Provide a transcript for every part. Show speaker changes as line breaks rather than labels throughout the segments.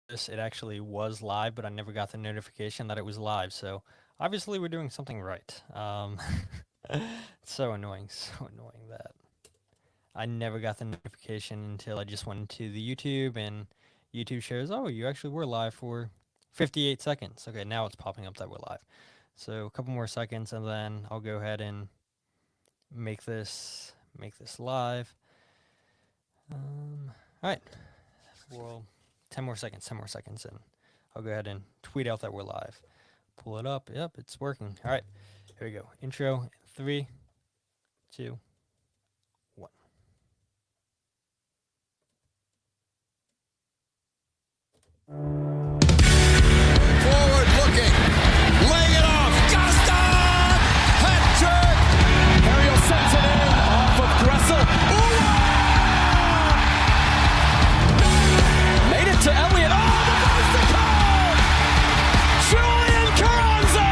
this, it actually was live, but I never got the notification that it was live. So obviously, we're doing something right. It's so annoying, so annoying that I never got the notification until I just went into the YouTube and YouTube shows, oh, you actually were live for 58 seconds. Okay, now it's popping up that we're live. So a couple more seconds, and then I'll go ahead and make this live. All right. Well, 10 more seconds, and I'll go ahead and tweet out that we're live. Pull it up. Yep, it's working. All right, here we go. Intro, 3, 2, 1.
Forward looking, laying it off. Justin! Hat trick! Ariel sends it in off of Gressel. Made it to Elliott. Oh, the first to come! Julian Carranza!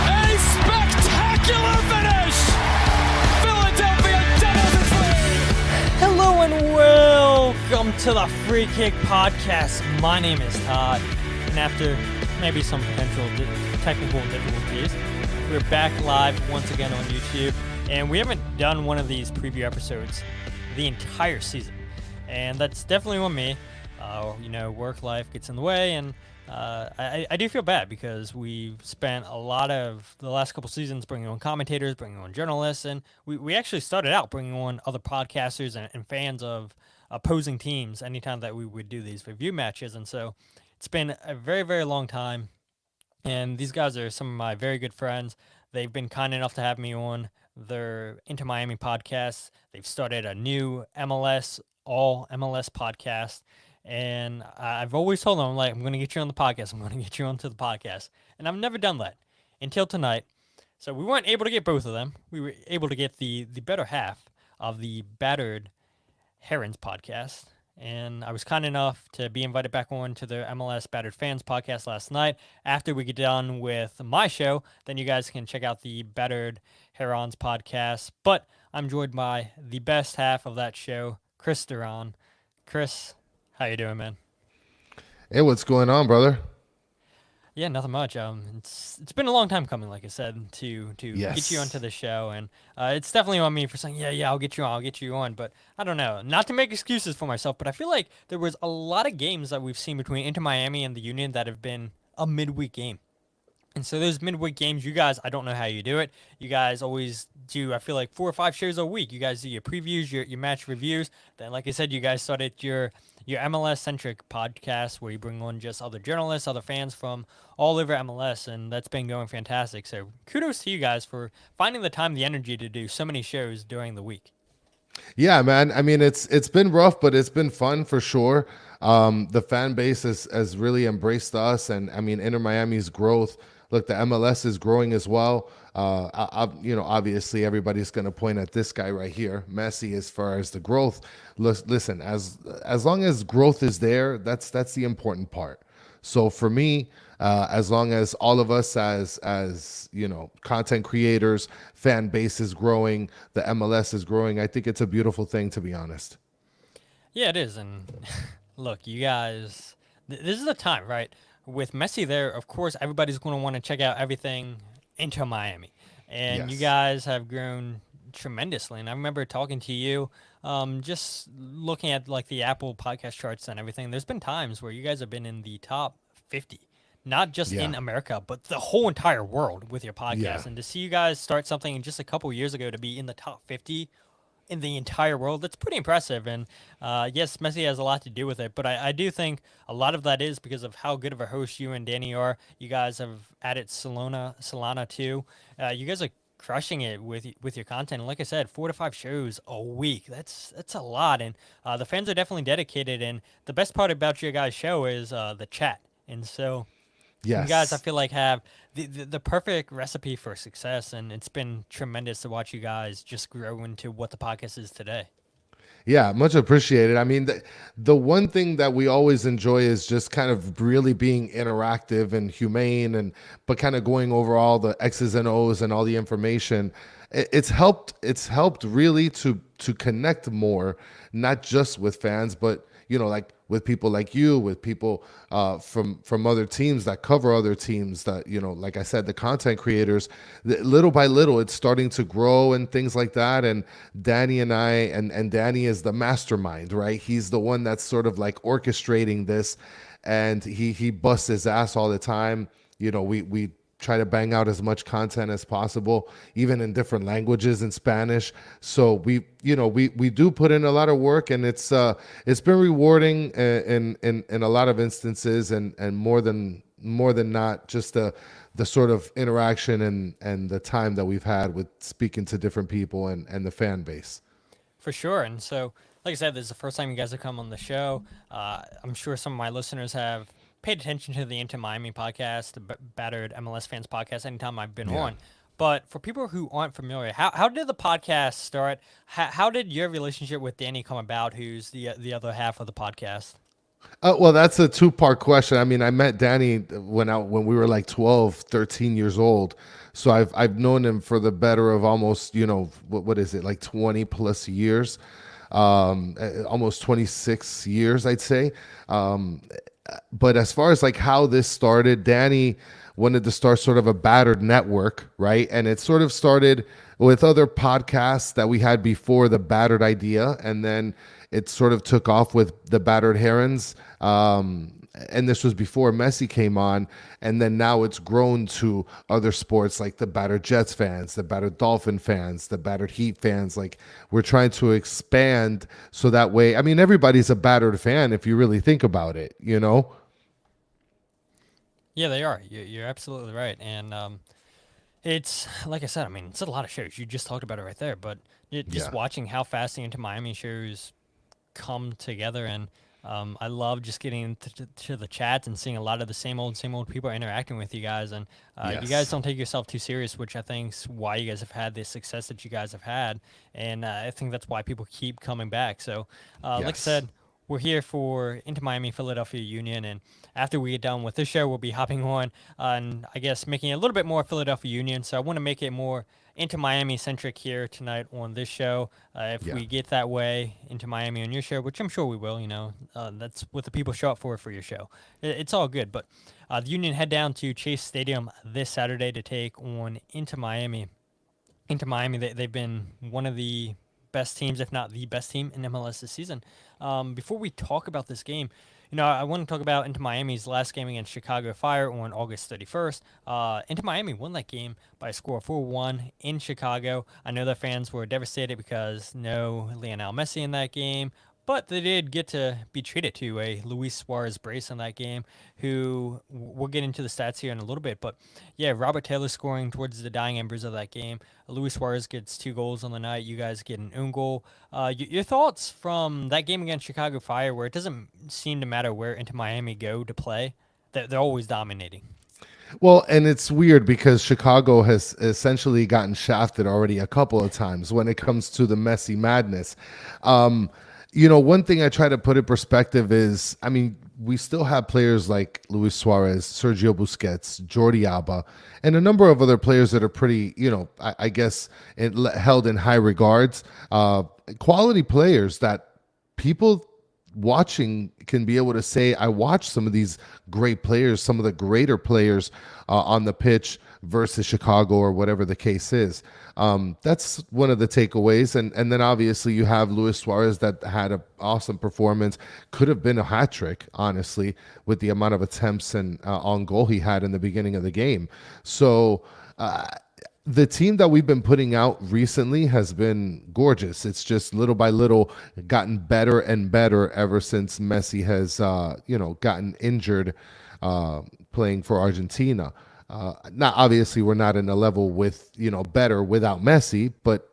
A spectacular finish! Philadelphia doubles its lead!
Hello and welcome to the Free Kick Podcast. My name is Todd, and after maybe some potential technical difficulties, we're back live once again on YouTube, and we haven't done one of these preview episodes the entire season, and that's definitely on me. Work life gets in the way, and I do feel bad because we've spent a lot of the last couple seasons bringing on commentators, bringing on journalists, and we actually started out bringing on other podcasters and fans of opposing teams anytime that we would do these review matches. And so it's been a very, very long time. And these guys are some of my very good friends. They've been kind enough to have me on their Inter Miami podcast. They've started a new all MLS podcast. And I've always told them, I'm going to get you on the podcast. I'm going to get you onto the podcast. And I've never done that until tonight. So we weren't able to get both of them. We were able to get the better half of the Battered Herons Podcast. And I was kind enough to be invited back on to the MLS Battered Fans Podcast last night. After we get done with my show, then you guys can check out the Battered Herons Podcast. But I'm joined by the best half of that show, Kris Duran. Kris, how you doing, man?
Hey, what's going on, brother?
Yeah, nothing much. It's been a long time coming, like I said, to
Yes.
get you onto the show, and it's definitely on me for saying, yeah, I'll get you on. But I don't know, not to make excuses for myself, but I feel like there was a lot of games that we've seen between Inter Miami and the Union that have been a midweek game. And so those midweek games, you guys, I don't know how you do it. You guys always do, I feel like 4 or 5 shows a week. You guys do your previews, your match reviews. Then, like I said, you guys started your MLS-centric podcast where you bring on just other journalists, other fans from all over MLS, and that's been going fantastic. So kudos to you guys for finding the time, the energy to do so many shows during the week.
Yeah, man. I mean, it's been rough, but it's been fun for sure. The fan base has really embraced us, and I mean, Inter Miami's growth. Look, the MLS is growing as well. Obviously, everybody's going to point at this guy right here, Messi, as far as the growth. Listen, as long as growth is there, that's the important part. So for me, as long as all of us as content creators, fan base is growing, the MLS is growing, I think it's a beautiful thing, to be honest.
Yeah, it is. And look, you guys, this is the time, right? With Messi there, of course, everybody's going to want to check out everything Inter Miami. And
Yes.
you guys have grown tremendously. And I remember talking to you, just looking at like the Apple podcast charts and everything. There's been times where you guys have been in the top 50, not just in
Yeah.
America, but the whole entire world with your podcast.
Yeah.
And to see you guys start something just a couple years ago to be in the top 50 in the entire world, that's pretty impressive. And yes, Messi has a lot to do with it, but I do think a lot of that is because of how good of a host you and Danny are. You guys have added Solana too. You guys are crushing it with your content. And like I said, 4 to 5 shows a week. That's a lot, and the fans are definitely dedicated. And the best part about your guys' show is the chat. And so
Yes.
you guys, I feel like, have the perfect recipe for success, and it's been tremendous to watch you guys just grow into what the podcast is today.
Yeah, much appreciated. I mean, the one thing that we always enjoy is just kind of really being interactive and humane, but kind of going over all the X's and O's and all the information. It's helped really to connect more, not just with fans, but like with people like you, with people from other teams that cover other teams, that, like I said, the content creators, little by little, it's starting to grow and things like that. And Danny and I, and Danny is the mastermind, right? He's the one that's sort of like orchestrating this, and he busts his ass all the time. We try to bang out as much content as possible, even in different languages in Spanish. So we do put in a lot of work, and it's been rewarding in a lot of instances, and more than not, just the sort of interaction and the time that we've had with speaking to different people and the fan base.
For sure. And so, like I said, this is the first time you guys have come on the show. I'm sure some of my listeners have paid attention to the Into Miami podcast, the Battered MLS Fans podcast, anytime I've been on. But for people who aren't familiar, how did the podcast start? How did your relationship with Danny come about, who's the other half of the podcast?
Well, that's a two-part question. I mean, I met Danny when we were like 12, 13 years old. So I've known him for the better of almost, what is it, like 20 plus years, almost 26 years, I'd say. But as far as like how this started, Danny wanted to start sort of a battered network, right? And it sort of started with other podcasts that we had before the Battered idea, and then it sort of took off with the Battered Herons. And this was before Messi came on, and then now it's grown to other sports like the Battered Jets fans, the Battered Dolphin fans, the Battered Heat fans. Like, we're trying to expand so that way, I mean, everybody's a Battered fan if you really think about it,
Yeah, they are. You're absolutely right. And it's, like I said, I mean, it's a lot of shows. You just talked about it right there. But just watching how fast the Into Miami shows come together, and I love just getting to the chats and seeing a lot of the same old people interacting with you guys. And you guys don't take yourself too serious, which I think is why you guys have had the success that you guys have had. And I think that's why people keep coming back. So, like I said, we're here for Into Miami Philadelphia Union, and after we get done with this show, we'll be hopping on and I guess making it a little bit more Philadelphia Union. So I want to make it more Into Miami centric here tonight on this show. If we get that way into Miami on your show, which I'm sure we will, that's what the people show up for your show. It's all good. But the Union head down to Chase Stadium this Saturday to take on Into Miami. Into Miami, they've been one of the best teams, if not the best team in MLS this season. Before we talk about this game, I want to talk about Into Miami's last game against Chicago Fire on August 31st. Into Miami won that game by a score of 4-1 in Chicago. I know their fans were devastated because no Lionel Messi in that game, but they did get to be treated to a Luis Suarez brace in that game, who we'll get into the stats here in a little bit. But, yeah, Robert Taylor scoring towards the dying embers of that game. Luis Suarez gets 2 goals on the night. You guys get an own goal. Your thoughts from that game against Chicago Fire, where it doesn't seem to matter where Into Miami go to play. They're always dominating.
Well, and it's weird because Chicago has essentially gotten shafted already a couple of times when it comes to the Messi madness. One thing I try to put in perspective is, I mean, we still have players like Luis Suarez, Sergio Busquets, Jordi Alba, and a number of other players that are pretty, I guess, held in high regards. Quality players that people watching can be able to say, I watched some of these great players, some of the greater players on the pitch versus Chicago or whatever the case is. That's one of the takeaways. And then obviously you have Luis Suarez that had an awesome performance, could have been a hat trick, honestly, with the amount of attempts and on goal he had in the beginning of the game. So the team that we've been putting out recently has been gorgeous. It's just little by little gotten better and better ever since Messi has, gotten injured playing for Argentina. Now, obviously, we're not in a level with, better without Messi, but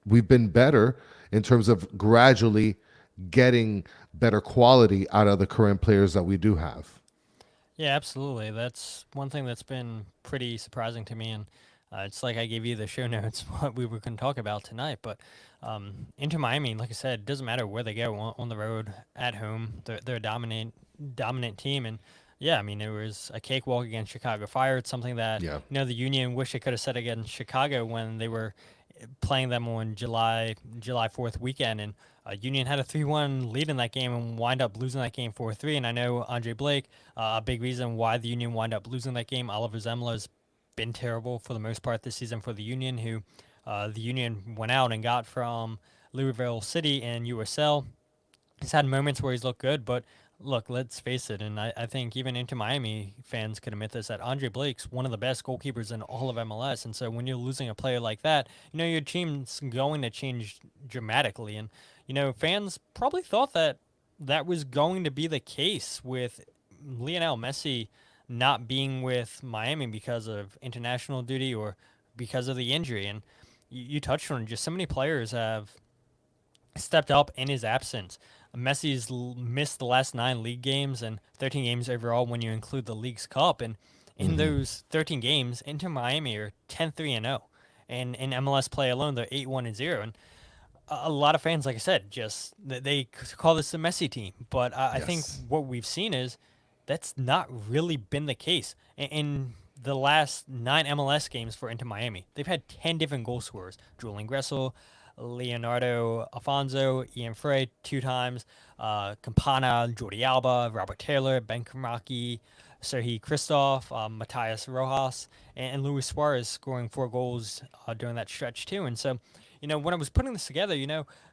we've been better in terms of gradually getting better quality out of the current players that we do have.
Yeah, absolutely. That's one thing that's been pretty surprising to me. And it's like I gave you the show notes, what we were going to talk about tonight. But Inter Miami, like I said, it doesn't matter where they go, on the road, at home. They're a dominant team. And yeah, I mean, it was a cakewalk against Chicago Fire. It's something that, the Union wish they could have said against Chicago when they were playing them on July 4th weekend, and Union had a 3-1 lead in that game and wind up losing that game 4-3. And I know Andre Blake, a big reason why the Union wind up losing that game. Oliver Zemler's been terrible for the most part this season for the Union, who the Union went out and got from Louisville City and USL. He's had moments where he's looked good, but look, let's face it, and I think even Inter Miami fans could admit this, that Andre Blake's one of the best goalkeepers in all of MLS. And so when you're losing a player like that, your team's going to change dramatically. And, fans probably thought that that was going to be the case with Lionel Messi not being with Miami because of international duty or because of the injury. And you touched on it, just so many players have stepped up in his absence. Messi's missed the last 9 league games and 13 games overall when you include the League's Cup. And in those 13 games, Inter Miami are 10-3-0. And in MLS play alone, they're 8-1-0. And a lot of fans, like I said, just they call this the Messi team. But I think what we've seen is that's not really been the case. In the last 9 MLS games for Inter Miami, they've had 10 different goal scorers. Julian Gressel, Leonardo Alfonso, Ian Frey 2 times, Campana, Jordi Alba, Robert Taylor, Ben Kamaki, Serhii Christoph, Matias Rojas, and Luis Suarez scoring 4 goals during that stretch too. And so, when I was putting this together,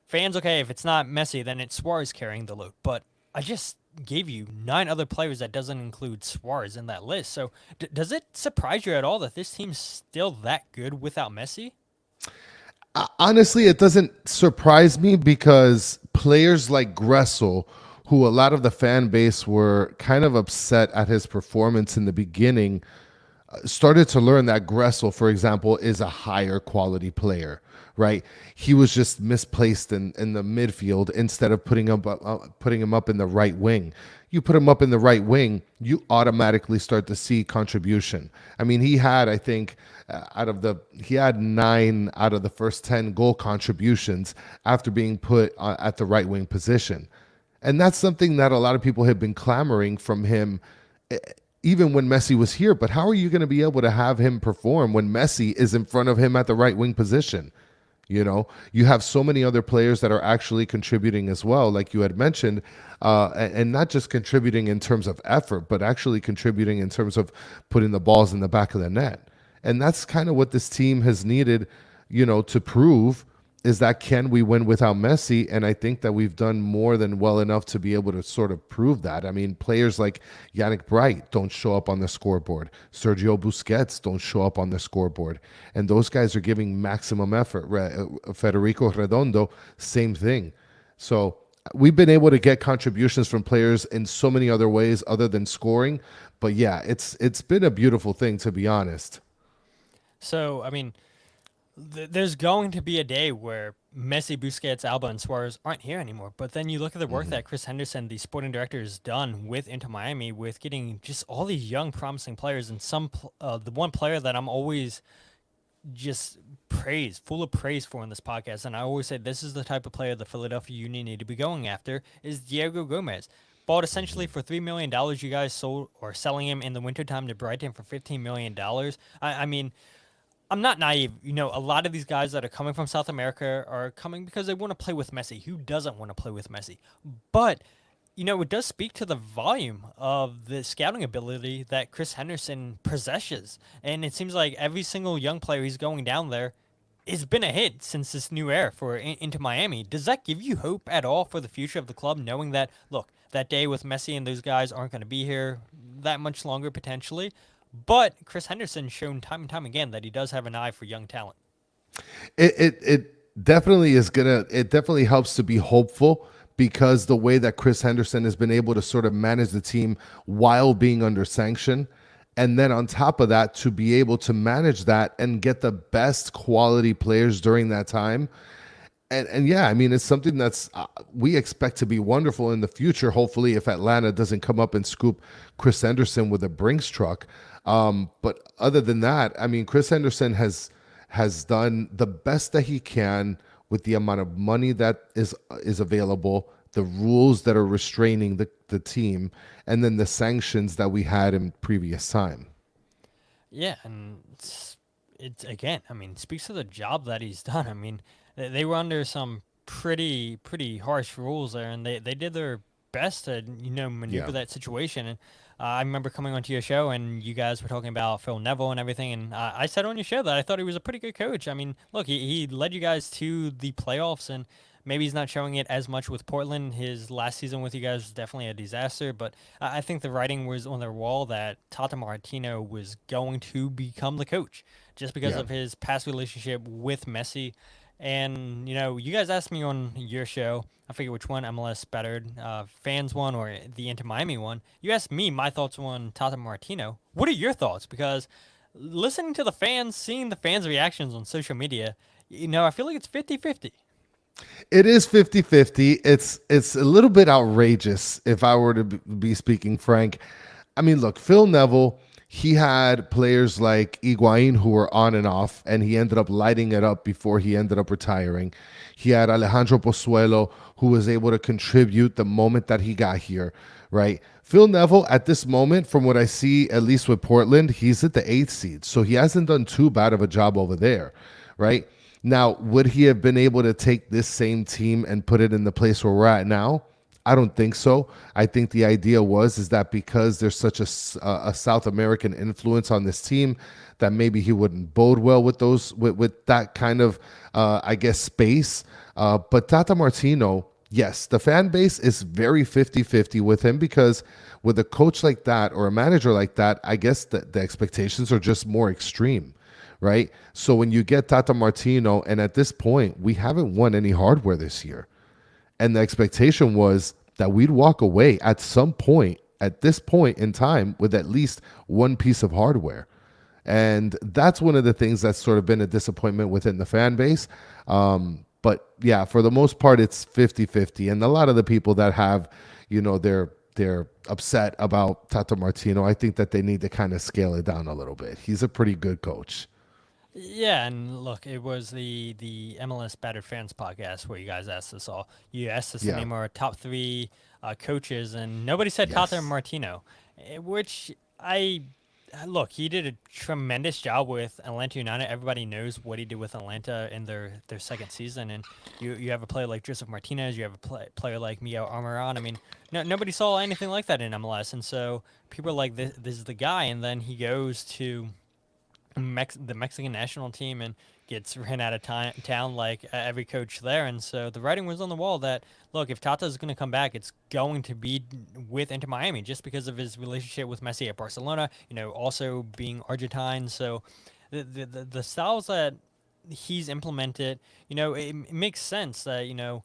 fans, okay, if it's not Messi, then it's Suarez carrying the load. But I just gave you 9 other players that doesn't include Suarez in that list. So does it surprise you at all that this team's still that good without Messi?
Honestly, it doesn't surprise me because players like Gressel, who a lot of the fan base were kind of upset at his performance in the beginning, started to learn that Gressel, for example, is a higher quality player, right? He was just misplaced in the midfield instead of putting him up in the right wing. You put him up in the right wing, you automatically start to see contribution. I mean, he had, I think, he had 9 out of the first 10 goal contributions after being put at the right wing position. And that's something that a lot of people have been clamoring from him, even when Messi was here. But how are you going to be able to have him perform when Messi is in front of him at the right wing position? You have so many other players that are actually contributing as well, like you had mentioned, and not just contributing in terms of effort, but actually contributing in terms of putting the balls in the back of the net. And that's kind of what this team has needed, to prove, is that can we win without Messi? And I think that we've done more than well enough to be able to sort of prove that. I mean, players like Yannick Bright don't show up on the scoreboard. Sergio Busquets don't show up on the scoreboard. And those guys are giving maximum effort. Federico Redondo, same thing. So we've been able to get contributions from players in so many other ways other than scoring. But yeah, it's been a beautiful thing, to be honest.
So, I mean, there's going to be a day where Messi, Busquets, Alba, and Suarez aren't here anymore. But then you look at the work that Chris Henderson, the sporting director, has done with Inter Miami, with getting just all these young, promising players. And the one player that I'm always just full of praise for in this podcast, and I always say this is the type of player the Philadelphia Union need to be going after, is Diego Gomez. Bought essentially for $3 million. You guys sold or selling him in the wintertime to Brighton for $15 million. I mean, I'm not naive. A lot of these guys that are coming from South America are coming because they want to play with Messi. Who doesn't want to play with Messi? But, it does speak to the volume of the scouting ability that Chris Henderson possesses. And it seems like every single young player he's going down there has been a hit since this new era for Inter Miami. Does that give you hope at all for the future of the club, knowing that, look, that day with Messi and those guys aren't going to be here that much longer potentially? But Chris Henderson's shown time and time again that he does have an eye for young talent.
It definitely is it definitely helps to be hopeful, because the way that Chris Henderson has been able to sort of manage the team while being under sanction, and then on top of that, to be able to manage that and get the best quality players during that time. And yeah, I mean, it's something that's we expect to be wonderful in the future, hopefully, if Atlanta doesn't come up and scoop Chris Henderson with a Brinks truck. But other than that, I mean, Chris Henderson has done the best that he can with the amount of money that is available, the rules that are restraining the team, and then the sanctions that we had in previous time.
Yeah, and it's again, I mean, speaks to the job that he's done. I mean, they were under some pretty harsh rules there, and they did their best to maneuver
Yeah.
that situation. And I remember coming onto your show, and you guys were talking about Phil Neville and everything, and I said on your show that I thought he was a pretty good coach. I mean, look, he led you guys to the playoffs, and maybe he's not showing it as much with Portland. His last season with you guys was definitely a disaster, but I think the writing was on their wall that Tata Martino was going to become the coach just because
Yeah.
of his past relationship with Messi. And, you guys asked me on your show, I forget which one, MLS Battered Fans one or the Inter Miami one. You asked me my thoughts on Tata Martino. What are your thoughts? Because listening to the fans, seeing the fans' reactions on social media, I feel like it's 50-50.
It is 50-50. It's a little bit outrageous if I were to be speaking frank. I mean, look, Phil Neville, he had players like Higuain who were on and off, and he ended up lighting it up before he ended up retiring. He had Alejandro Pozuelo, who was able to contribute the moment that he got here, right? Phil Neville, at this moment, from what I see, at least with Portland, he's at the 8th seed. So he hasn't done too bad of a job over there, right? Now, would he have been able to take this same team and put it in the place where we're at now? I don't think so. I think the idea is that because there's such a South American influence on this team, that maybe he wouldn't bode well with with that kind of I guess space. But Tata Martino, yes, the fan base is very 50-50 with him because with a coach like that or a manager like that, I guess the expectations are just more extreme, right? So when you get Tata Martino, and at this point, we haven't won any hardware this year. And the expectation was that we'd walk away at some point, at this point in time, with at least one piece of hardware. And that's one of the things that's sort of been a disappointment within the fan base. But yeah, for the most part, it's 50-50. And a lot of the people that have, they're upset about Tata Martino, I think that they need to kind of scale it down a little bit. He's a pretty good coach.
Yeah, and look, it was the MLS Battered Fans podcast where you guys asked us all. You asked us to
Yeah.
name our top three coaches, and nobody said
Yes.
Tata Martino, which look. He did a tremendous job with Atlanta United. Everybody knows what he did with Atlanta in their second season, and you have a player like Joseph Martinez, you have a player like Miguel Almiron. I mean, nobody saw anything like that in MLS, and so people are like, this is the guy, and then he goes to the Mexican national team and gets ran out of town like every coach there. And so the writing was on the wall that, look, if Tata is going to come back, it's going to be with Inter Miami just because of his relationship with Messi at Barcelona, also being Argentine. So the styles that he's implemented, it makes sense that,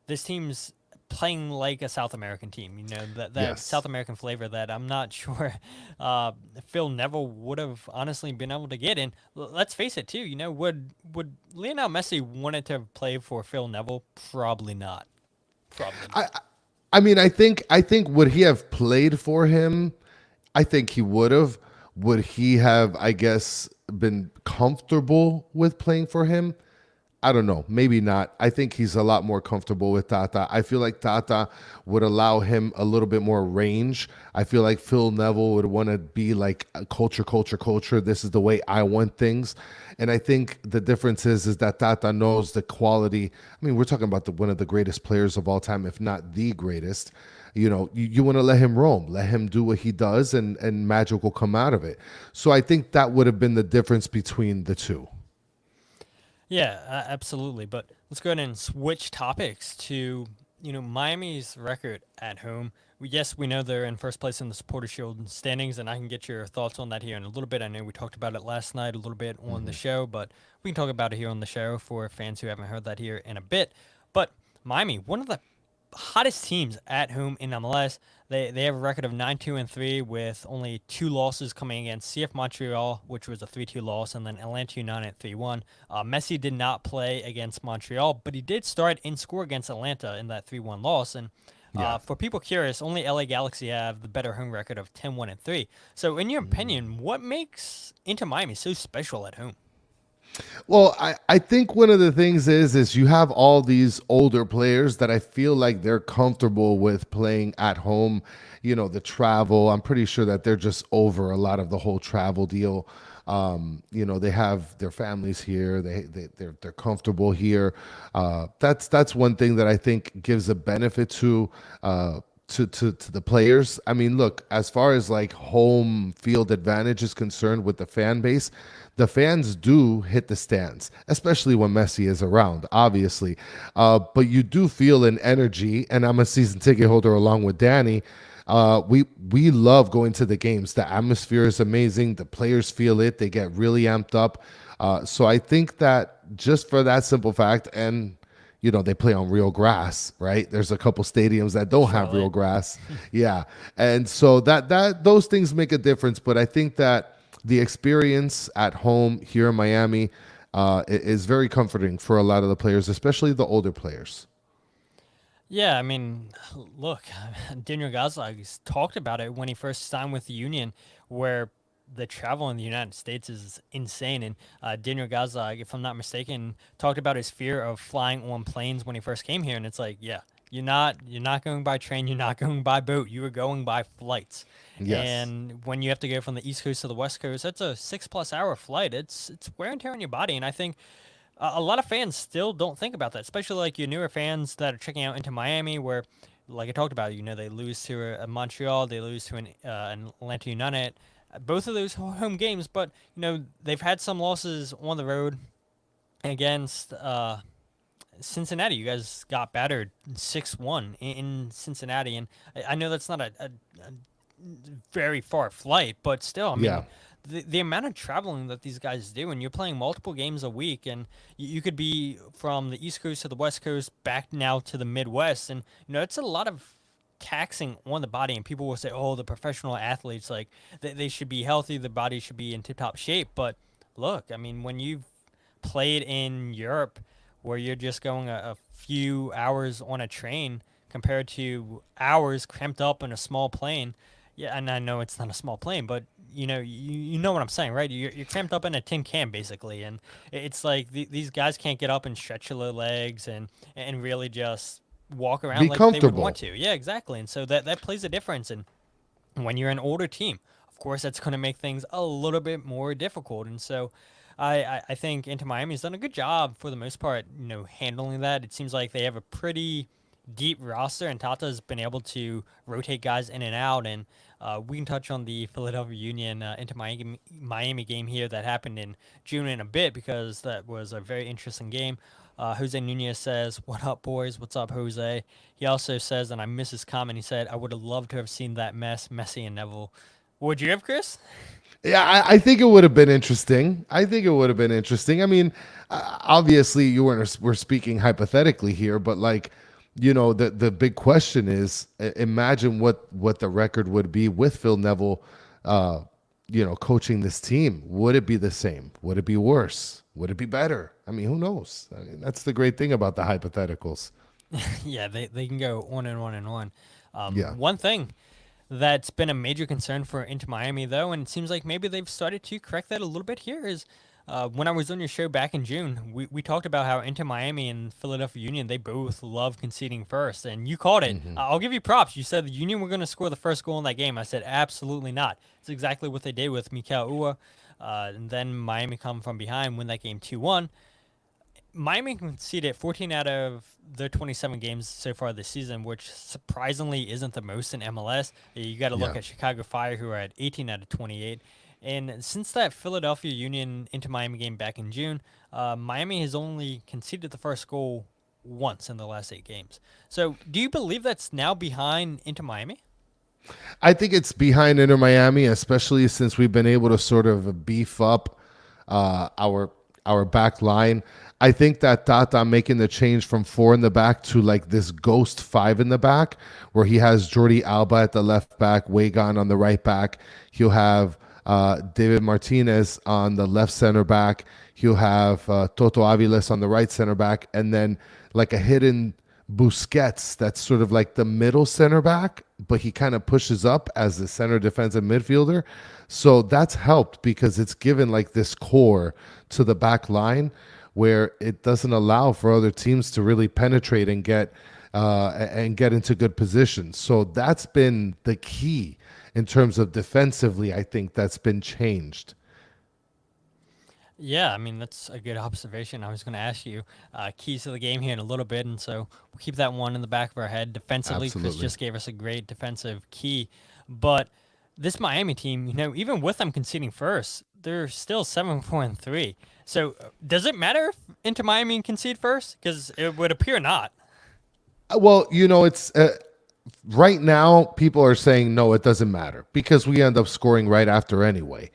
this team's playing like a South American team, that
Yes.
South American flavor that I'm not sure Phil Neville would have honestly been able to get in. Let's face it too, would Lionel Messi wanted to play for Phil Neville? Probably not. Probably not.
I mean, I think would he have played for him? I think he would have. Would he have, I guess, been comfortable with playing for him? I don't know. Maybe not. I think he's a lot more comfortable with Tata. I feel like Tata would allow him a little bit more range. I feel like Phil Neville would want to be like a culture. This is the way I want things. And I think the difference is that Tata knows the quality. I mean, we're talking about one of the greatest players of all time, if not the greatest. You want to let him roam, let him do what he does, and magic will come out of it. So I think that would have been the difference between the two.
Yeah, absolutely. But let's go ahead and switch topics to, Miami's record at home. Yes, we know they're in first place in the Supporter Shield standings, and I can get your thoughts on that here in a little bit. I know we talked about it last night a little bit on the show, but we can talk about it here on the show for fans who haven't heard that here in a bit. But Miami, one of the hottest teams at home in MLS. They have a record of 9-2-3 with only 2 losses coming against CF Montreal, which was a 3-2 loss, and then Atlanta United 3-1. Messi did not play against Montreal, but he did start and score against Atlanta in that 3-1 loss. And for people curious, only LA Galaxy have the better home record of 10-1-3. So in your opinion, what makes Inter Miami so special at home?
Well, I think one of the things is you have all these older players that I feel like they're comfortable with playing at home. The travel, I'm pretty sure that they're just over a lot of the whole travel deal. They have their families here. They're comfortable here. That's one thing that I think gives a benefit to the players. I mean, look, as far as like home field advantage is concerned with the fan base, the fans do hit the stands, especially when Messi is around, obviously. But you do feel an energy, and I'm a season ticket holder along with Danny. We love going to the games. The atmosphere is amazing. The players feel it. They get really amped up. So I think that just for that simple fact, and they play on real grass, right? There's a couple stadiums that don't have real grass. Yeah. And so that those things make a difference. But I think that the experience at home here in Miami is very comforting for a lot of the players, especially the older players.
Yeah, I mean, look, Daniel Gazdag talked about it when he first signed with the Union, where the travel in the United States is insane. And Daniel Gazdag, if I'm not mistaken, talked about his fear of flying on planes when he first came here. And it's like, yeah, you're not going by train, you're not going by boat, you are going by flights.
Yes.
And when you have to go from the East Coast to the West Coast, that's a 6+ hour flight. It's wear and tear on your body. And I think a lot of fans still don't think about that, especially like your newer fans that are checking out into Miami, where, like I talked about, they lose to a Montreal, they lose to an Atlanta United, both of those home games, but they've had some losses on the road against Cincinnati. You guys got battered 6-1 in Cincinnati, and I know that's not a very far flight, but still, I mean.
Yeah.
The amount of traveling that these guys do, and you're playing multiple games a week, and you could be from the East Coast to the West Coast, back now to the Midwest, and it's a lot of taxing on the body. And people will say, "Oh, the professional athletes, like they should be healthy, the body should be in tip-top shape." But look, I mean, when you've played in Europe, where you're just going a few hours on a train compared to hours cramped up in a small plane. Yeah, and I know it's not a small plane, but you know what I'm saying, right? You're cramped up in a tin can basically, and it's like these guys can't get up and stretch their legs and really just walk around
Be
like
comfortable.
they would want to. Yeah, exactly. And so that plays a difference. And when you're an older team, of course, that's going to make things a little bit more difficult. And so I think Inter Miami's done a good job for the most part, handling that. It seems like they have a pretty deep roster, and Tata's been able to rotate guys in and out. And we can touch on the Philadelphia Union Inter Miami game here that happened in June in a bit, because that was a very interesting game. Jose Nunez says, "What up, boys? What's up, Jose?" He also says, and I miss his comment, he said, "I would have loved to have seen that mess, Messi and Neville." Would you have, Kris?
Yeah, I think it would have been interesting. I mean, obviously, we're speaking hypothetically here, but like, the big question is, imagine what the record would be with Phil Neville, coaching this team. Would it be the same? Would it be worse? Would it be better? I mean, who knows? I mean, that's the great thing about the hypotheticals.
Yeah, they can go on and on and on.
Yeah.
One thing that's been a major concern for Inter Miami, though, and it seems like maybe they've started to correct that a little bit here, is when I was on your show back in June, we talked about how Inter Miami and Philadelphia Union, they both love conceding first, and you called it.
Mm-hmm.
I'll give you props. You said the Union were going to score the first goal in that game. I said absolutely not. It's exactly what they did with Mikel Ua, and then Miami come from behind, win that game 2-1. Miami conceded 14 out of their 27 games so far this season, which surprisingly isn't the most in MLS. You got to look at Chicago Fire, who are at 18 out of 28. And since that Philadelphia Union Inter Miami game back in June, Miami has only conceded the first goal once in the last 8 games. So do you believe that's now behind Inter Miami?
I think it's behind Inter Miami, especially since we've been able to sort of beef up our back line. I think that Tata making the change from 4 in the back to like this ghost 5 in the back, where he has Jordi Alba at the left back, Wagon on the right back. He'll have David Martinez on the left center back. He'll have Toto Aviles on the right center back, and then like a hidden Busquets that's sort of like the middle center back, but he kind of pushes up as the center defensive midfielder. So that's helped because it's given like this core to the back line where it doesn't allow for other teams to really penetrate and get into good positions. So that's been the key in terms of defensively. I think that's been changed.
Yeah, I mean, that's a good observation. I was going to ask you keys to the game here in a little bit, and so we'll keep that one in the back of our head. Defensively, Kris
Absolutely.
just gave us a great defensive key, but this Miami team, even with them conceding first, they're still 7.3. So does it matter if Inter Miami concede first? Because it would appear not.
Well, it's right now people are saying no, it doesn't matter because we end up scoring right after anyway.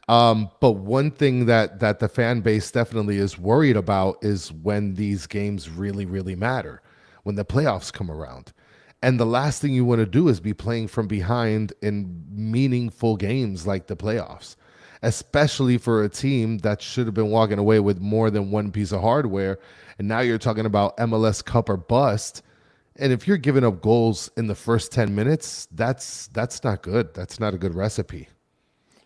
But one thing that the fan base definitely is worried about is when these games really, really matter, when the playoffs come around. And the last thing you want to do is be playing from behind in meaningful games like the playoffs, especially for a team that should have been walking away with more than one piece of hardware. And now you're talking about MLS Cup or bust. And if you're giving up goals in the first 10 minutes, that's not good. That's not a good recipe.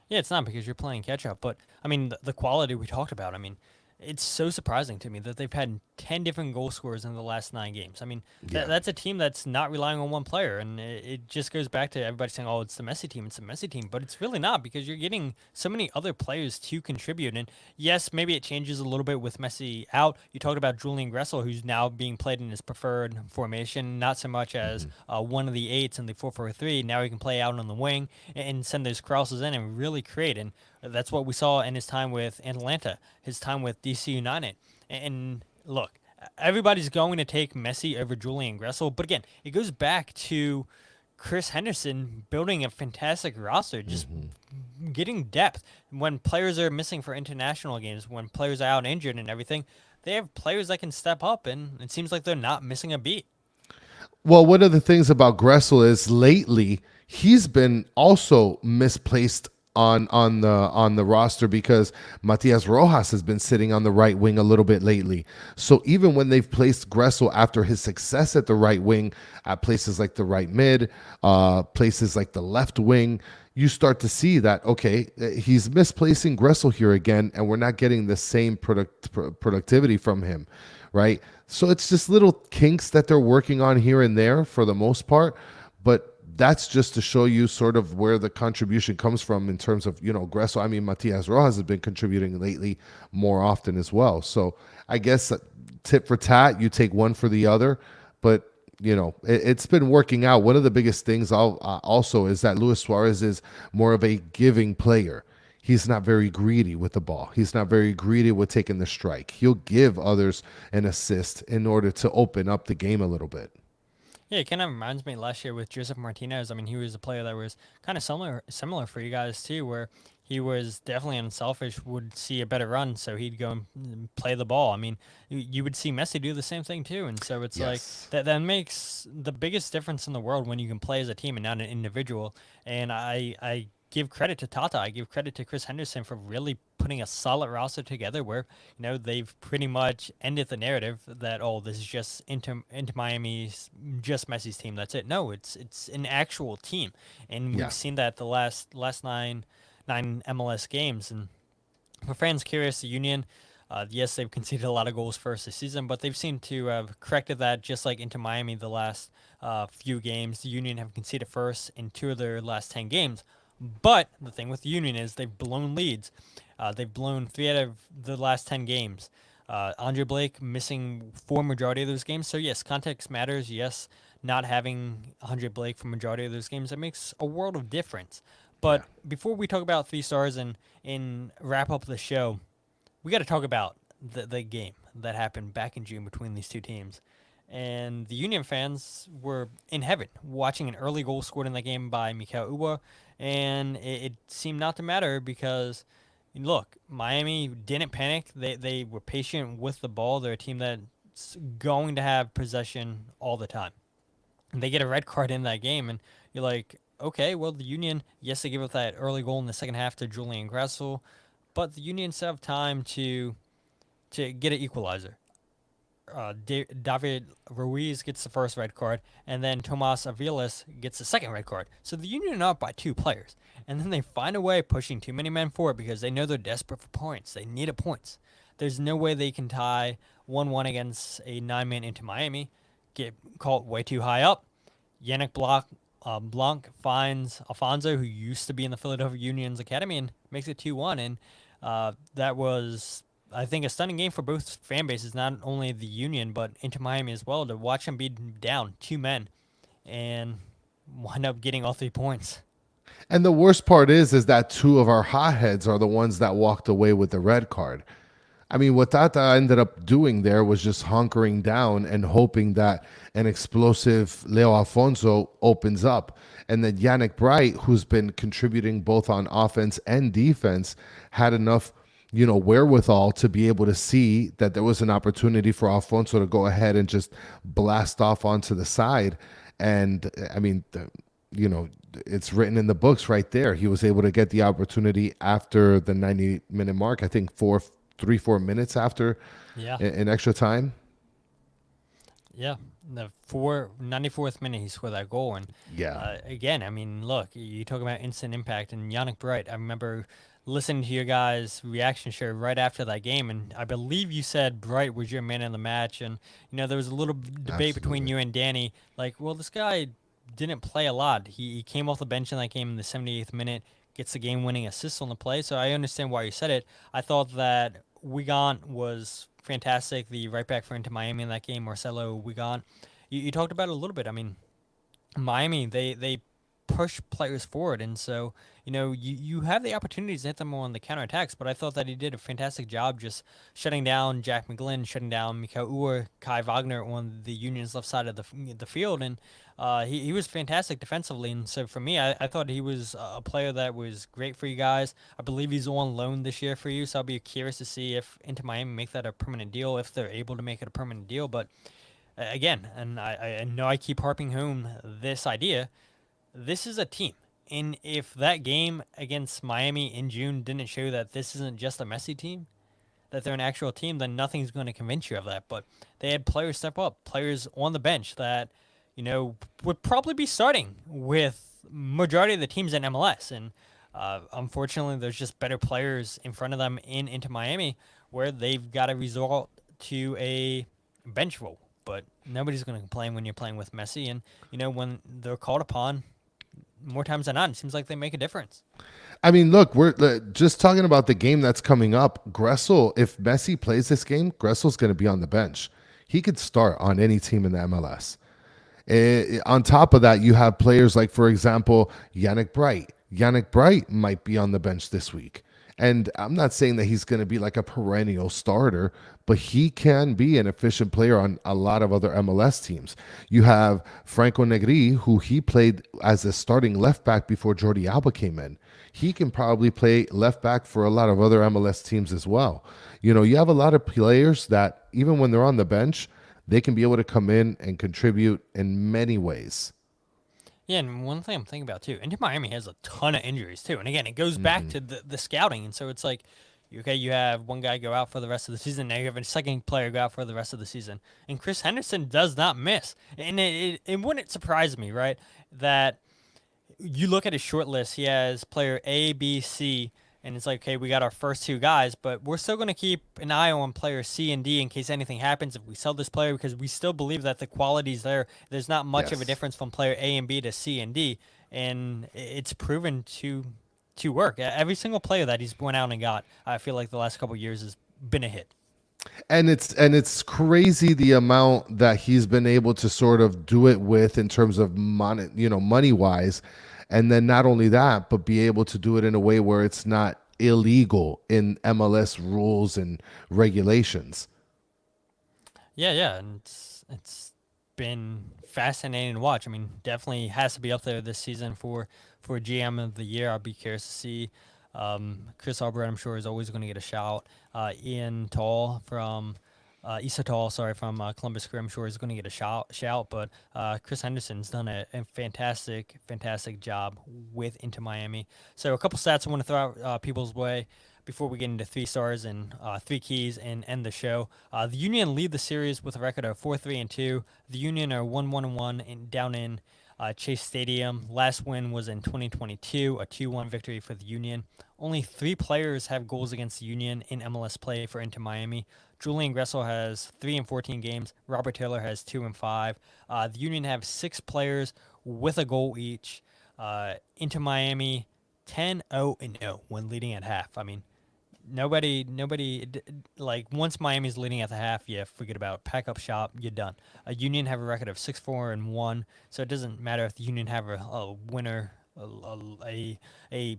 Yeah, it's not because you're playing catch up, but I mean the quality we talked about. I mean, it's so surprising to me that they've had 10 different goal scorers in the last 9 games. I mean,
Yeah.
that's a team that's not relying on one player, and it just goes back to everybody saying, "Oh, it's the Messi team, it's the Messi team," but it's really not because you're getting so many other players to contribute. And yes, maybe it changes a little bit with Messi out. You talked about Julian Gressel, who's now being played in his preferred formation, not so much as one of the eights in the 4-4-3. Now he can play out on the wing and send those crosses in and really create. And that's what we saw in his time with Atlanta, his time with DC United. And look, everybody's going to take Messi over Julian Gressel, but again, it goes back to Chris Henderson building a fantastic roster, just getting depth. When players are missing for international games, when players are out injured and everything, they have players that can step up, and it seems like they're not missing a beat.
Well, one of the things about Gressel is lately he's been also misplaced on the roster because Matias Rojas has been sitting on the right wing a little bit lately. So even when they've placed Gressel after his success at the right wing, at places like the right mid, places like the left wing, you start to see that okay, he's misplacing Gressel here again, and we're not getting the same productivity from him, right? So it's just little kinks that they're working on here and there for the most part, but that's just to show you sort of where the contribution comes from in terms of, Gressel. I mean, Matias Rojas has been contributing lately more often as well. So I guess tit for tat, you take one for the other, but it's been working out. One of the biggest things also is that Luis Suarez is more of a giving player. He's not very greedy with the ball. He's not very greedy with taking the strike. He'll give others an assist in order to open up the game a little bit.
Yeah, it kind of reminds me last year with Joseph Martinez. I mean, he was a player that was kind of similar for you guys too, where he was definitely unselfish, would see a better run, so he'd go and play the ball. I mean, you would see Messi do the same thing too, and so it's like
Yes.
that makes the biggest difference in the world when you can play as a team and not an individual. And I give credit to Tata. I give credit to Chris Henderson for really putting a solid roster together where, they've pretty much ended the narrative that, oh, this is just into Miami's just Messi's team. That's it. No, it's an actual team. And
Yeah.
we've seen that the last nine MLS games. And for fans curious, the Union, yes, they've conceded a lot of goals first this season, but they've seemed to have corrected that just like into Miami the last few games. The Union have conceded first in 2 of their last 10 games. But the thing with the Union is they've blown leads. They've blown 3 out of the last 10 games. Andre Blake missing for majority of those games. So yes, context matters. Yes, not having Andre Blake for majority of those games, that makes a world of difference.
Yeah.
But before we talk about 3 stars and wrap up the show, we got to talk about the game that happened back in June between these two teams. And the Union fans were in heaven watching an early goal scored in that game by Mikel Uba, and it seemed not to matter because, look, Miami didn't panic. They were patient with the ball. They're a team that's going to have possession all the time. And they get a red card in that game, and you're like, okay, well, the Union, yes, they give up that early goal in the second half to Julian Gressel, but the Union still have time to get an equalizer. David Ruiz gets the first red card, and then Tomas Aviles gets the second red card. So the Union are up by 2 players, and then they find a way pushing too many men forward because they know they're desperate for points. They need points. There's no way they can tie 1-1 against a 9-man into Miami. Get caught way too high up. Yannick Blanc finds Alfonso, who used to be in the Philadelphia Union's academy, and makes it 2-1. And That was, I think, a stunning game for both fan bases, not only the Union, but Inter Miami as well, to watch them be down 2 men and wind up getting all 3 points.
And the worst part is that two of our hotheads are the ones that walked away with the red card. I mean, what Tata ended up doing there was just hunkering down and hoping that an explosive Leo Alfonso opens up. And then Yannick Bright, who's been contributing both on offense and defense, had enough, wherewithal to be able to see that there was an opportunity for Alfonso to go ahead and just blast off onto the side. And I mean, it's written in the books right there. He was able to get the opportunity after the 90-minute mark, I think 4 minutes after
Yeah.
in extra time.
Yeah. The 94th minute, he scored that goal. And again, I mean, look, you talk about instant impact and Yannick Bright. I remember listening to your guys' reaction show right after that game, and I believe you said Bright was your man of the match. And, there was a little debate between
Absolutely.
you and Danny, like, well, this guy didn't play a lot. He came off the bench in that game in the 78th minute, gets the game-winning assist on the play, so I understand why you said it. I thought that Wigan was fantastic, the right back for Inter Miami in that game, Marcelo Wigan. You talked about it a little bit. I mean, Miami, they push players forward, and so you have the opportunities to hit them on the counterattacks. But I thought that he did a fantastic job just shutting down Jack McGlynn, shutting down Mikael Uhr, Kai Wagner on the Union's left side of the field, and he was fantastic defensively. And so for me, I thought he was a player that was great for you guys. I believe he's on loan this year for you, so I'll be curious to see if Inter Miami make that a permanent deal, if they're able to make it a permanent deal. But again, and I know I keep harping home this idea, this is a team. And if that game against Miami in June didn't show that this isn't just a Messi team, that they're an actual team, then nothing's going to convince you of that. But they had players step up, players on the bench that, would probably be starting with majority of the teams in MLS. And unfortunately, there's just better players in front of them into Miami where they've got to resort to a bench role. But nobody's going to complain when you're playing with Messi. And, when they're called upon, more times than not, it seems like they make a difference.
I mean, look, we're just talking about the game that's coming up. Gressel, if Messi plays this game, Gressel's going to be on the bench. He could start on any team in the MLS. On top of that, you have players like, for example, Yannick Bright. Yannick Bright might be on the bench this week. And I'm not saying that he's going to be like a perennial starter, but he can be an efficient player on a lot of other MLS teams. You have Franco Negri, who he played as a starting left back before Jordi Alba came in. He can probably play left back for a lot of other MLS teams as well. You have a lot of players that even when they're on the bench, they can be able to come in and contribute in many ways.
Yeah, and one thing I'm thinking about too, Inter Miami has a ton of injuries too. And again, it goes back to the scouting. And so it's like, okay, you have one guy go out for the rest of the season. Now you have a second player go out for the rest of the season. And Chris Henderson does not miss. And it wouldn't surprise me, right, that you look at his short list, he has player A, B, C, and it's like, okay, we got our first two guys, but we're still going to keep an eye on player C and D in case anything happens if we sell this player, because we still believe that the quality's there. There's not much of a
Yes.
difference from player A and B to C and D, and it's proven to work. Every single player that he's went out and got, I feel like the last couple of years has been a hit.
And it's crazy the amount that he's been able to sort of do it with in terms of money wise, and then not only that, but be able to do it in a way where it's not illegal in MLS rules and regulations.
Yeah, and it's been fascinating to watch. I mean, definitely has to be up there this season for GM of the year. I'll be curious to see. Chris Albright, I'm sure, is always going to get a shout. Ian Tall from Issa Tall, sorry, from Columbus Crew, I'm sure is going to get a shout. But Chris Henderson's done a fantastic job with Inter Miami. So a couple stats I want to throw out people's way before we get into 3 stars and 3 keys and end the show. The Union lead the series with a record of 4-3-2. The Union are 1-1-1 down in Chase Stadium. Last win was in 2022, a 2-1 victory for the Union. Only 3 players have goals against the Union in MLS play for Inter Miami. Julian Gressel has 3 in 14 games. Robert Taylor has 2 in 5. The Union have 6 players with a goal each. Inter Miami 10-0-0 when leading at half. I mean, like once Miami's leading at the half, yeah, forget about it. Pack up shop, you're done. Union have a record of 6-4-1, so it doesn't matter if the Union have a winner, a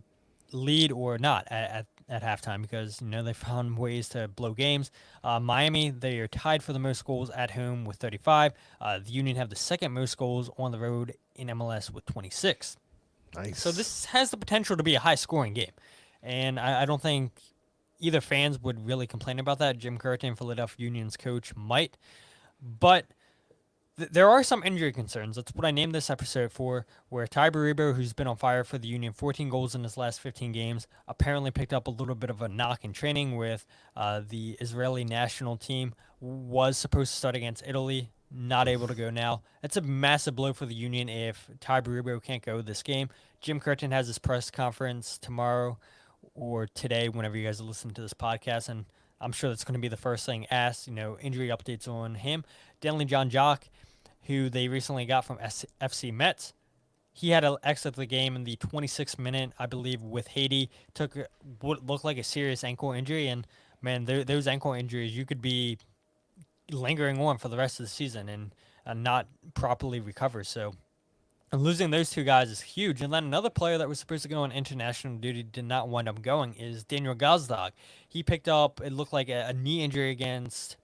lead or not at halftime because they found ways to blow games. Miami, they are tied for the most goals at home with 35. The Union have the second most goals on the road in MLS with 26.
Nice.
So this has the potential to be a high-scoring game, and I don't think either fans would really complain about that. Jim Curtin, Philadelphia Union's coach, might, but there are some injury concerns. That's what I named this episode for, where Ty Baribo, who's been on fire for the Union, 14 goals in his last 15 games, apparently picked up a little bit of a knock in training with the Israeli national team, was supposed to start against Italy, not able to go now. It's a massive blow for the Union if Ty Baribo can't go this game. Jim Curtin has his press conference tomorrow or today, whenever you guys listen to this podcast, and I'm sure that's going to be the first thing asked, injury updates on him. Denley John Jock, who they recently got from FC Metz. He had to exit the game in the 26th minute, I believe, with Haiti. Took what looked like a serious ankle injury, and man, those ankle injuries, you could be lingering on for the rest of the season and not properly recover. So losing those two guys is huge. And then another player that was supposed to go on international duty did not wind up going is Daniel Gazdag. He picked up, it looked like a knee injury against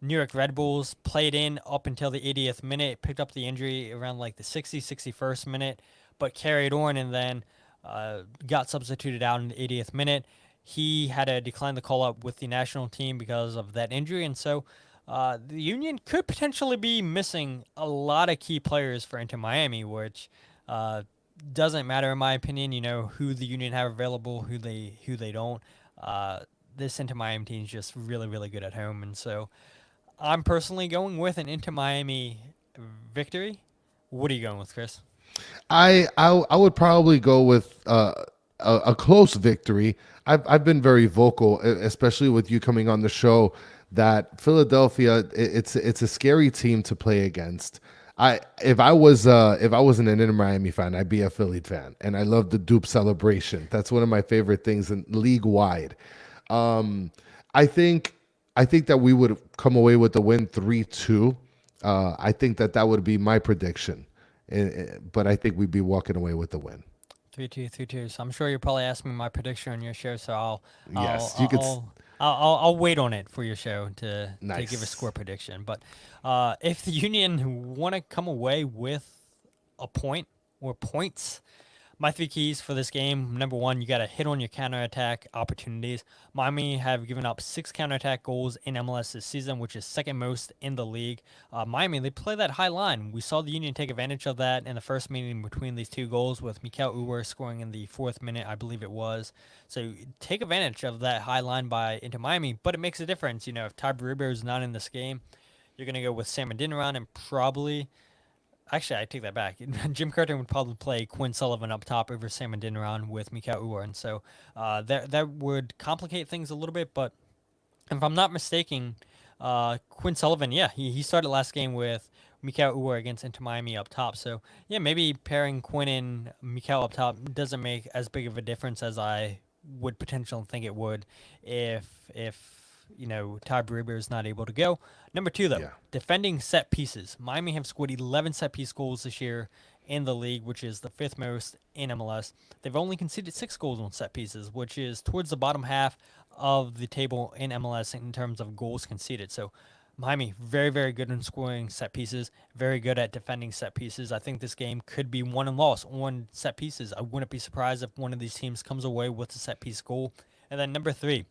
New York Red Bulls, played in up until the 80th minute, picked up the injury around like the 61st minute, but carried on and then got substituted out in the 80th minute. He had to decline the call-up with the national team because of that injury, and so the Union could potentially be missing a lot of key players for Inter Miami, which doesn't matter in my opinion. Who the Union have available, who they don't. This Inter Miami team is just really, really good at home, and so I'm personally going with an Inter Miami victory. What are you going with, Kris?
I would probably go with a close victory. I've been very vocal, especially with you coming on the show, that Philadelphia, it's a scary team to play against. If I wasn't an Inter Miami fan, I'd be a Philly fan, and I love the dupe celebration. That's one of my favorite things in league wide. I think that we would come away with the win 3-2. I think that would be my prediction, but I think we'd be walking away with the win.
3-2, 3-2. So I'm sure you're probably asking me my prediction on your show. So I'll wait on it for your show to give a score prediction. But if the Union want to come away with a point or points, my three keys for this game: number one, you got to hit on your counterattack opportunities. Miami have given up 6 counterattack goals in MLS this season, which is second most in the league. Miami, they play that high line. We saw the Union take advantage of that in the first meeting between these two goals, with Mikel Uwer scoring in the 4th minute, I believe it was. So take advantage of that high line by Inter Miami, but it makes a difference. If Ty Baribo is not in this game, you're going to go with Sam Adeniran and probably... Actually, I take that back. Jim Curtin would probably play Quinn Sullivan up top over Sam Adeniran with Mikel Uwer, and so that would complicate things a little bit. But if I'm not mistaken, Quinn Sullivan, he started last game with Mikel Uwer against Inter Miami up top. So yeah, maybe pairing Quinn and Mikel up top doesn't make as big of a difference as I would potentially think it would if Ty Baribo is not able to go. Number 2, though, defending set pieces. Miami have scored 11 set-piece goals this year in the league, which is the 5th most in MLS. They've only conceded 6 goals on set pieces, which is towards the bottom half of the table in MLS in terms of goals conceded. So Miami, very, very good in scoring set pieces, very good at defending set pieces. I think this game could be won and lost on set pieces. I wouldn't be surprised if one of these teams comes away with a set-piece goal. And then number 3,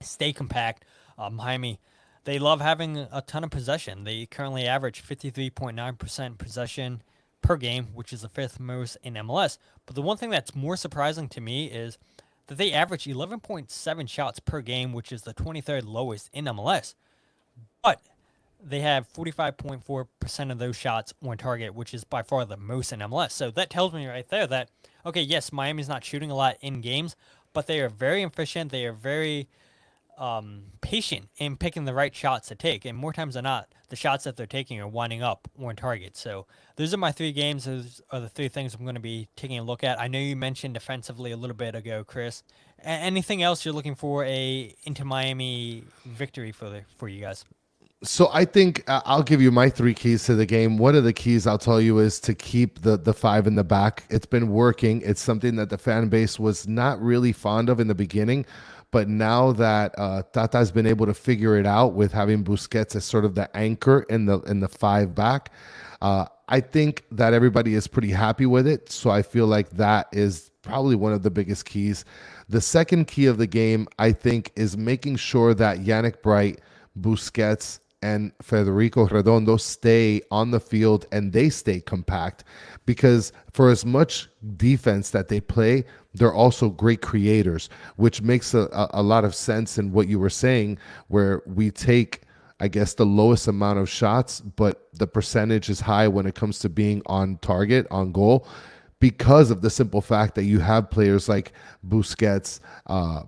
stay compact. Miami, they love having a ton of possession. They currently average 53.9% possession per game, which is the 5th most in MLS. But the one thing that's more surprising to me is that they average 11.7 shots per game, which is the 23rd lowest in MLS. But they have 45.4% of those shots on target, which is by far the most in MLS. So that tells me right there that, okay, yes, Miami's not shooting a lot in games, but they are very efficient. They are very patient in picking the right shots to take, and more times than not, the shots that they're taking are winding up on target. So those are my 3 games. Those are the 3 things I'm going to be taking a look at. I know you mentioned defensively a little bit ago, Kris. Anything else you're looking for a Inter Miami victory for you guys?
So I think I'll give you my 3 keys to the game. One of the keys I'll tell you is to keep the 5 in the back. It's been working. It's something that the fan base was not really fond of in the beginning, but now that Tata's been able to figure it out with having Busquets as sort of the anchor in the 5 back, I think that everybody is pretty happy with it. So I feel like that is probably one of the biggest keys. The second key of the game, I think, is making sure that Yannick Bright, Busquets, and Federico Redondo stay on the field and they stay compact, because for as much defense that they play, they're also great creators, which makes a lot of sense in what you were saying, where we take, I guess, the lowest amount of shots, but the percentage is high when it comes to being on target, on goal, because of the simple fact that you have players like Busquets,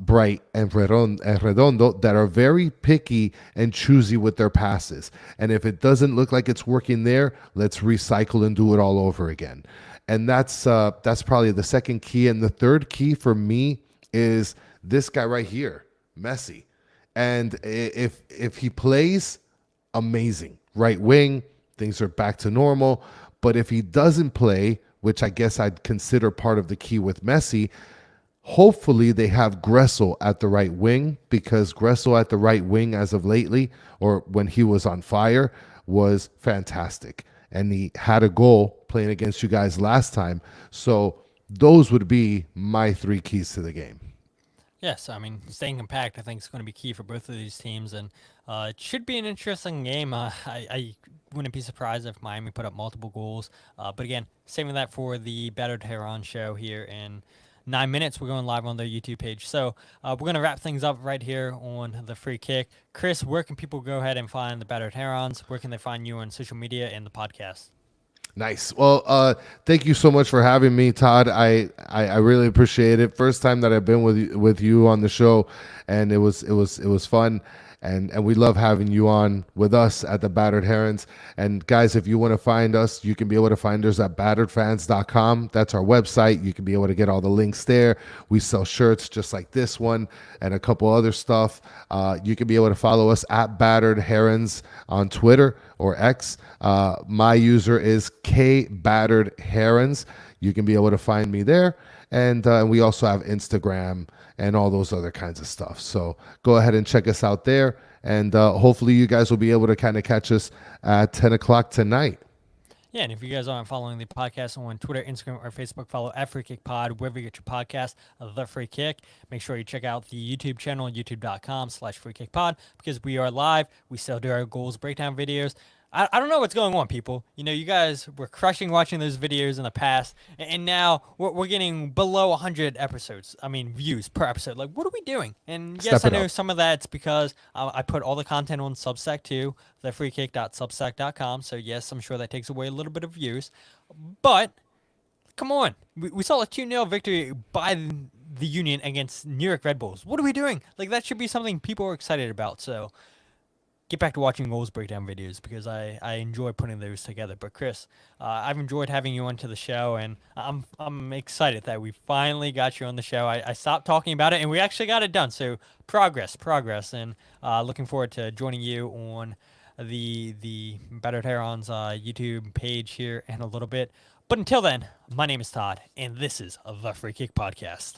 Bright, and Redondo that are very picky and choosy with their passes. And if it doesn't look like it's working there, let's recycle and do it all over again. And that's probably the second key. And the third key for me is this guy right here, Messi. And if he plays, amazing. Right wing, things are back to normal. But if he doesn't play, which I guess I'd consider part of the key with Messi, hopefully they have Gressel at the right wing, because Gressel at the right wing as of lately, or when he was on fire, was fantastic. And he had a goal playing against you guys last time. So those would be my 3 keys to the game.
Yes, I mean, staying compact, I think, is going to be key for both of these teams, and it should be an interesting game. I wouldn't be surprised if Miami put up multiple goals. But again, saving that for the Battered Herons show here in 9 minutes. We're going live on their YouTube page. So we're going to wrap things up right here on the Free Kick. Kris, where can people go ahead and find the Battered Herons? Where can they find you on social media and the podcast?
Nice. Well, thank you so much for having me, Todd. I really appreciate it. First time that I've been with you on the show, and it was fun. And we love having you on with us at the Battered Herons. And guys, if you want to find us, you can be able to find us at batteredfans.com. That's our website. You can be able to get all the links there. We sell shirts just like this one and a couple other stuff. You can be able to follow us at Battered Herons on Twitter or X. My user is KBatteredHerons. You can be able to find me there. And we also have Instagram and all those other kinds of stuff. So go ahead and check us out there. And hopefully you guys will be able to kind of catch us at 10 o'clock tonight.
Yeah, and if you guys aren't following the podcast on Twitter, Instagram, or Facebook, follow at Free Kick Pod, wherever you get your podcast, The Free Kick. Make sure you check out the YouTube channel, youtube.com/freekickpod, because we are live. We still do our goals breakdown videos. I don't know what's going on, people. You know, you guys were crushing watching those videos in the past, and now we're getting below 100 views per episode. Like, what are we doing? And yes, I know some of that's because I put all the content on Substack too, thefreekick.substack.com. So yes, I'm sure that takes away a little bit of views. But come on, we saw a 2-0 victory by the Union against New York Red Bulls. What are we doing? Like, that should be something people are excited about. So get back to watching goals breakdown videos, because I enjoy putting those together. But Kris, I've enjoyed having you onto the show, and I'm excited that we finally got you on the show. I stopped talking about it, and we actually got it done. So progress, and looking forward to joining you on the Battered Herons YouTube page here in a little bit. But until then, my name is Todd, and this is the Free Kick Podcast.